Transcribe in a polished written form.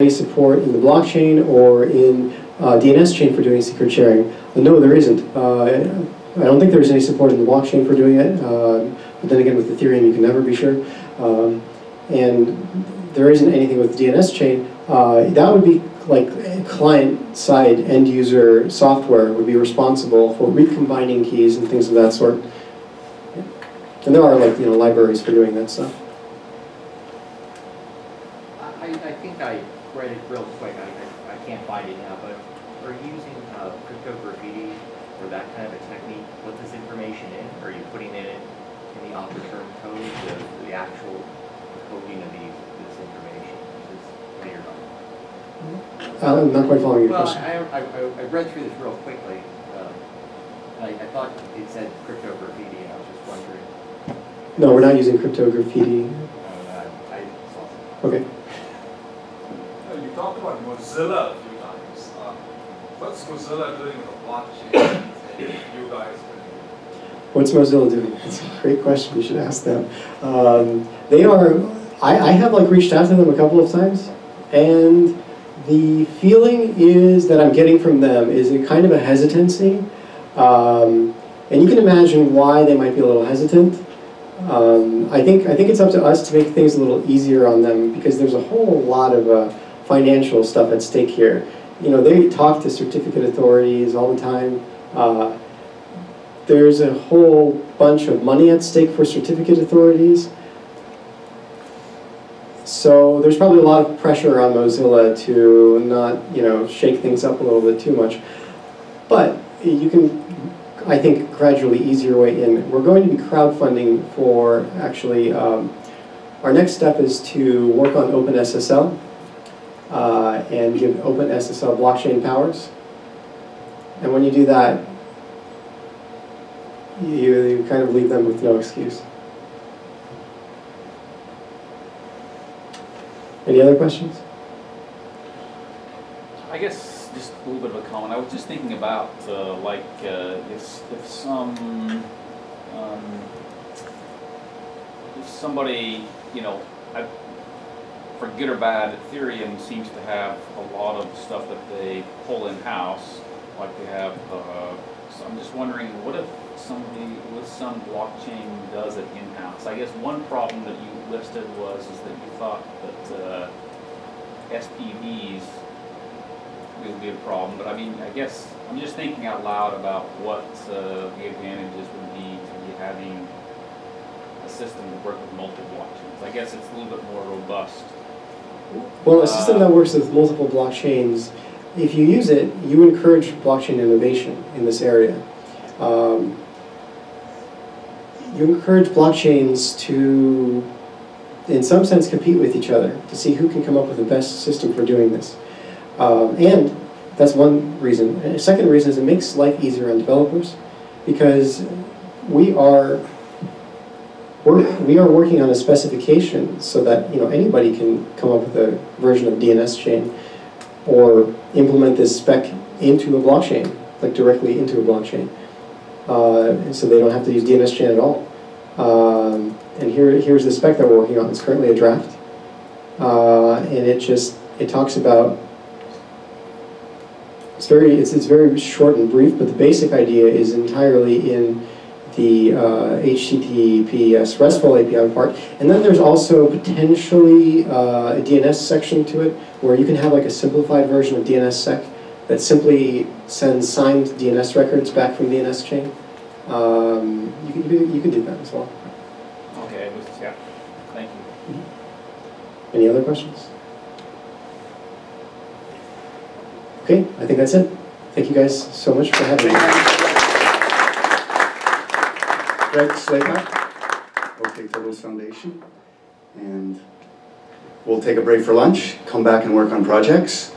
any support in the blockchain or in DNSChain for doing secret sharing? No, there isn't. I don't think there's any support in the blockchain for doing it, but then again with Ethereum you can never be sure. And there isn't anything with DNSChain. That would be like client-side end-user software would be responsible for recombining keys and things of that sort. And there are libraries for doing that stuff. I think I read it real quick. I can't find it now, but are you using cryptography or that kind of a technique? Put this information in, or are you putting it in the author-term code, the actual coding of this information? What are your thoughts? I'm not quite following your question. I read through this real quickly. I thought it said cryptography, and I was just wondering. No, we're not using cryptography. I saw Okay. You talked about Mozilla a few times. What's Mozilla doing with the blockchain? You guys. What's Mozilla doing? That's a great question. You should ask them. They are. I have reached out to them a couple of times, and the feeling is that I'm getting from them is a kind of a hesitancy, and you can imagine why they might be a little hesitant. I think it's up to us to make things a little easier on them because there's a whole lot of financial stuff at stake here. They talk to certificate authorities all the time. There's a whole bunch of money at stake for certificate authorities. So there's probably a lot of pressure on Mozilla to not, shake things up a little bit too much. But you can, I think, gradually ease your way in. We're going to be crowdfunding for, actually, our next step is to work on OpenSSL and give OpenSSL blockchain powers. And when you do that, you kind of leave them with no excuse. Any other questions? I guess just a little bit of a comment. I was just thinking about if somebody, for good or bad, Ethereum seems to have a lot of stuff that they pull in house, like they have. So I'm just wondering, what if somebody with some blockchain does it in house? I guess one problem that you listed is that you thought that SPVs would be a problem, but I mean, I guess I'm just thinking out loud about what the advantages would be to be having a system that works with multiple blockchains. I guess it's a little bit more robust. Well, a system that works with multiple blockchains, if you use it, you encourage blockchain innovation in this area. You encourage blockchains to, in some sense, compete with each other to see who can come up with the best system for doing this. And that's one reason. And a second reason is it makes life easier on developers because we are working on a specification so that anybody can come up with a version of DNSChain or implement this spec into a blockchain, directly into a blockchain. So they don't have to use DNSChain at all. And here's the spec that we're working on. It's currently a draft. And it talks about, it's very short and brief, but the basic idea is entirely in the HTTPS RESTful API part. And then there's also potentially a DNS section to it where you can have a simplified version of DNSSEC that simply sends signed DNS records back from DNSChain. You can do that as well. Okay, yeah. Thank you. Mm-hmm. Any other questions? Okay, I think that's it. Thank you guys so much for having me. Greg Slepak, OK Tables Foundation, and we'll take a break for lunch, come back and work on projects.